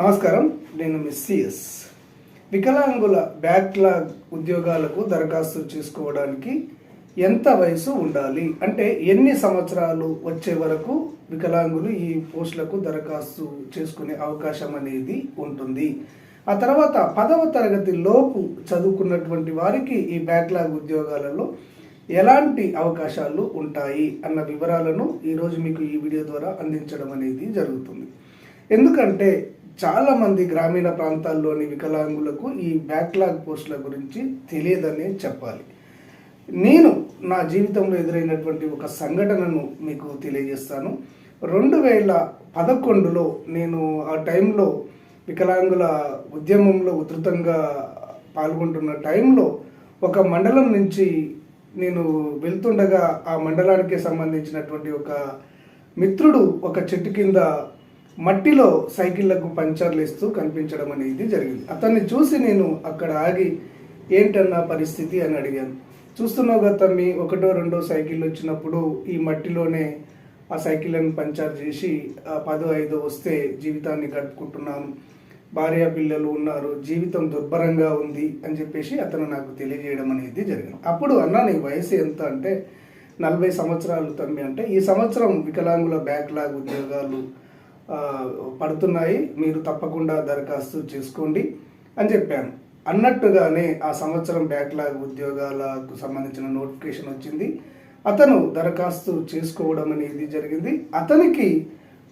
నమస్కారం, నేను మిస్ వికలాంగుల బ్యాక్లాగ్ ఉద్యోగాలకు దరఖాస్తు చేసుకోవడానికి ఎంత వయసు ఉండాలి, అంటే ఎన్ని సంవత్సరాలు వచ్చే వరకు వికలాంగులు ఈ పోస్టులకు దరఖాస్తు చేసుకునే అవకాశం అనేది ఉంటుంది. ఆ తర్వాత 10వ తరగతి లోపు చదువుకున్నటువంటి వారికి ఈ బ్యాక్లాగ్ ఉద్యోగాలలో ఎలాంటి అవకాశాలు ఉంటాయి అన్న వివరాలను ఈరోజు మీకు ఈ వీడియో ద్వారా అందించడం అనేది జరుగుతుంది. ఎందుకంటే చాలామంది గ్రామీణ ప్రాంతాల్లోని వికలాంగులకు ఈ బ్యాక్లాగ్ పోస్టుల గురించి తెలియదనే చెప్పాలి. నేను నా జీవితంలో ఎదురైనటువంటి ఒక సంఘటనను మీకు తెలియజేస్తాను. 2011లో నేను ఆ టైంలో వికలాంగుల ఉద్యమంలో ఉధృతంగా పాల్గొంటున్న టైంలో ఒక మండలం నుంచి నేను వెళ్తుండగా ఆ మండలానికి సంబంధించినటువంటి ఒక మిత్రుడు ఒక చెట్టు కింద మట్టిలో సైకిళ్లకు పంచర్లు వేస్తూ కనిపించడం అనేది జరిగింది. అతన్ని చూసి నేను అక్కడ ఆగి ఏంటన్నా పరిస్థితి అని అడిగాను. చూస్తున్నావు కదా తమ్మి, 1, 2 సైకిళ్ళు వచ్చినప్పుడు ఈ మట్టిలోనే ఆ సైకిళ్ళను పంచర్ చేసి 10, 5 వస్తే జీవితాన్ని గడుపుకుంటున్నాను, భార్య పిల్లలు ఉన్నారు, జీవితం దుర్భరంగా ఉంది అని చెప్పేసి అతను నాకు తెలియజేయడం అనేది జరిగింది. అప్పుడు అన్న నీ వయసు ఎంత అంటే 40 సంవత్సరాలు తమ్మి, అంటే ఈ సంవత్సరం వికలాంగుల బ్యాక్లాగ్ ఉద్యోగాలు పడుతున్నాయి, మీరు తప్పకుండా దరఖాస్తు చేసుకోండి అని చెప్పాను. అన్నట్టుగానే ఆ సంవత్సరం బ్యాక్లాగ్ ఉద్యోగాలకు సంబంధించిన నోటిఫికేషన్ వచ్చింది. అతను దరఖాస్తు చేసుకోవడం అనేది జరిగింది. అతనికి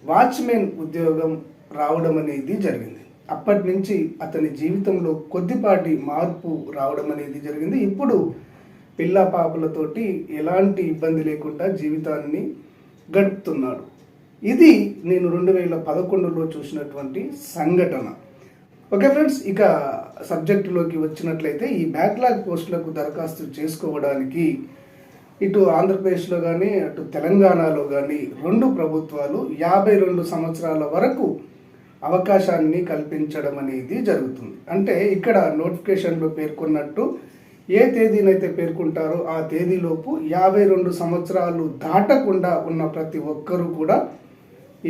వాచ్మెన్ ఉద్యోగం రావడం అనేది జరిగింది. అప్పటి నుంచి అతని జీవితంలో కొద్దిపాటి మార్పు రావడం అనేది జరిగింది. ఇప్పుడు పిల్ల పాపలతోటి ఎలాంటి ఇబ్బంది లేకుండా జీవితాన్ని గడుపుతున్నాడు. ఇది నేను 2011లో చూసినటువంటి సంఘటన. ఓకే ఫ్రెండ్స్, ఇక సబ్జెక్టులోకి వచ్చినట్లయితే ఈ బ్యాక్లాగ్ పోస్టులకు దరఖాస్తు చేసుకోవడానికి ఇటు ఆంధ్రప్రదేశ్లో కానీ అటు తెలంగాణలో కానీ 2 ప్రభుత్వాలు 52 సంవత్సరాల వరకు అవకాశాన్ని కల్పించడం అనేది జరుగుతుంది. అంటే ఇక్కడ నోటిఫికేషన్లో పేర్కొన్నట్టు ఏ తేదీనైతే పేర్కొంటారో ఆ తేదీలోపు 52 సంవత్సరాలు దాటకుండా ఉన్న ప్రతి ఒక్కరూ కూడా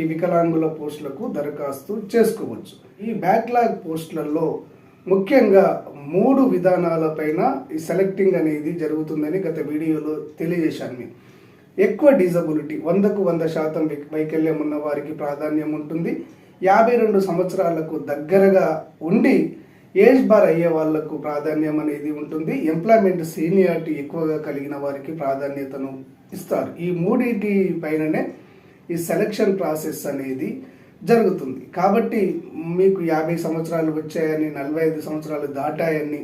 ఈ వికలాంగుల పోస్టులకు దరఖాస్తు చేసుకోవచ్చు. ఈ బ్యాక్లాగ్ పోస్టులలో ముఖ్యంగా 3 విధానాలపైన ఈ సెలెక్టింగ్ అనేది జరుగుతుందని గత వీడియోలో తెలియజేశాను. మీకు ఎక్కువ డిజబిలిటీ 100కు 100% వైకల్యం ఉన్న వారికి ప్రాధాన్యం ఉంటుంది. 52 సంవత్సరాలకు దగ్గరగా ఉండి ఏజ్ బార్ అయ్యే వాళ్లకు ప్రాధాన్యం అనేది ఉంటుంది. ఎంప్లాయ్మెంట్ సీనియారిటీ ఎక్కువగా కలిగిన వారికి ప్రాధాన్యతను ఇస్తారు. ఈ 3 పైననే ఈ సెలక్షన్ ప్రాసెస్ అనేది జరుగుతుంది. కాబట్టి మీకు 50 సంవత్సరాలు వచ్చాయని, 45 సంవత్సరాలు దాటాయని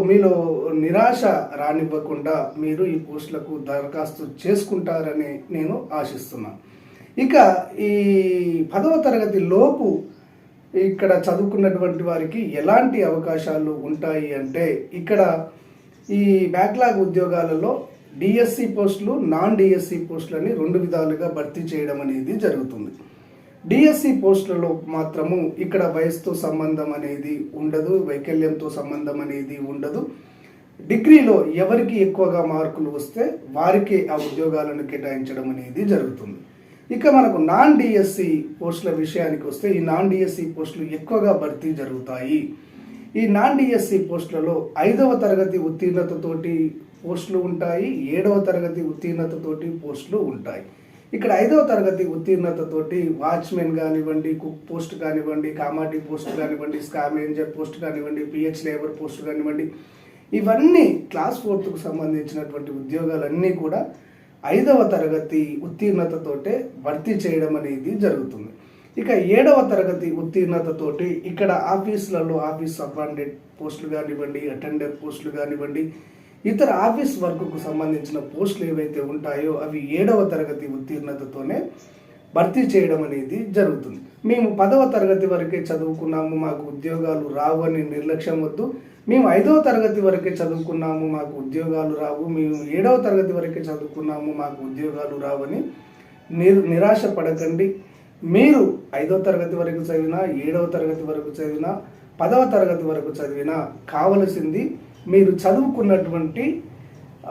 మీలో నిరాశ రానివ్వకుండా మీరు ఈ పోస్టులకు దరఖాస్తు చేసుకుంటారని నేను ఆశిస్తున్నాను. ఇక ఈ 10వ తరగతి లోపు ఇక్కడ చదువుకున్నటువంటి వారికి ఎలాంటి అవకాశాలు ఉంటాయి అంటే, ఇక్కడ ఈ బ్యాక్లాగ్ ఉద్యోగాలలో డిఎస్సి పోస్టులు, నాన్ డిఎస్సి పోస్టులు అని 2 విధాలుగా భర్తీ చేయడం అనేది జరుగుతుంది. డిఎస్సి పోస్టులలో మాత్రము ఇక్కడ వయసుతో సంబంధం అనేది ఉండదు, వైకల్యంతో సంబంధం అనేది ఉండదు. డిగ్రీలో ఎవరికి ఎక్కువగా మార్కులు వస్తే వారికి ఆ ఉద్యోగాలను కేటాయించడం అనేది జరుగుతుంది. ఇక మనకు నాన్ డిఎస్సి పోస్టుల విషయానికి వస్తే ఈ నాన్ డిఎస్సి పోస్టులు ఎక్కువగా భర్తీ జరుగుతాయి. ఈ నాన్ డిఎస్సి పోస్టులలో 5వ తరగతి ఉత్తీర్ణతతోటి పోస్టులు ఉంటాయి, 7వ తరగతి ఉత్తీర్ణతతోటి పోస్టులు ఉంటాయి. ఇక్కడ 5వ తరగతి ఉత్తీర్ణతతోటి వాచ్మెన్ కానివ్వండి, కుక్ పోస్ట్ కానివ్వండి, కామాటి పోస్ట్ కానివ్వండి, స్కావెంజర్ పోస్ట్ కానివ్వండి, పిహెచ్ లేబర్ పోస్ట్ కానివ్వండి, ఇవన్నీ క్లాస్ 4కు సంబంధించినటువంటి ఉద్యోగాలన్నీ కూడా 5వ తరగతి ఉత్తీర్ణతతోటే భర్తీ చేయడం అనేది జరుగుతుంది. ఇక 7వ తరగతి ఉత్తీర్ణతతోటి ఇక్కడ ఆఫీసులలో ఆఫీస్ సబార్డినేట్ పోస్టులు కానివ్వండి, అటెండర్ పోస్టులు కానివ్వండి, ఇతర ఆఫీస్ వర్క్కు సంబంధించిన పోస్టులు ఏవైతే ఉంటాయో అవి 7వ తరగతి ఉత్తీర్ణతతోనే భర్తీ చేయడం అనేది జరుగుతుంది. మేము 10వ తరగతి వరకే చదువుకున్నాము, మాకు ఉద్యోగాలు రావు అని నిర్లక్ష్యం వద్దు. మేము 5వ తరగతి వరకే చదువుకున్నాము, మాకు ఉద్యోగాలు రావు, మేము 7వ తరగతి వరకే చదువుకున్నాము, మాకు ఉద్యోగాలు రావని నిరాశ పడకండి. మీరు 5వ తరగతి వరకు చదివినా, 7వ తరగతి వరకు చదివినా, 10వ తరగతి వరకు చదివినా కావలసింది మీరు చదువుకున్నటువంటి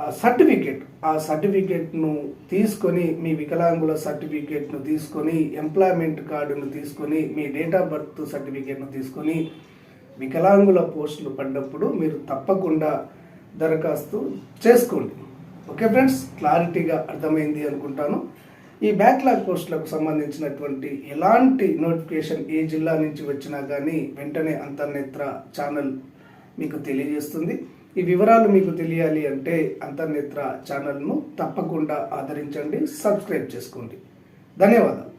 ఆ సర్టిఫికేట్ను తీసుకొని, మీ వికలాంగుల సర్టిఫికేట్ను తీసుకొని, ఎంప్లాయ్మెంట్ కార్డును తీసుకొని, మీ డేట్ ఆఫ్ బర్త్ సర్టిఫికేట్ను తీసుకొని వికలాంగుల పోస్టులు పడ్డప్పుడు మీరు తప్పకుండా దరఖాస్తు చేసుకోండి. ఓకే ఫ్రెండ్స్, క్లారిటీగా అర్థమైంది అనుకుంటాను. ఈ బ్యాక్లాగ్ పోస్టులకు సంబంధించినటువంటి ఎలాంటి నోటిఫికేషన్ ఏ జిల్లా నుంచి వచ్చినా కానీ వెంటనే అంతర్నేత్ర ఛానల్ మీకు తెలియజేస్తుంది. ఈ వివరాలు మీకు తెలియాలి అంటే అంతర్నేత్ర ఛానల్ను తప్పకుండా ఆదరించండి, సబ్స్క్రైబ్ చేసుకోండి. ధన్యవాదాలు.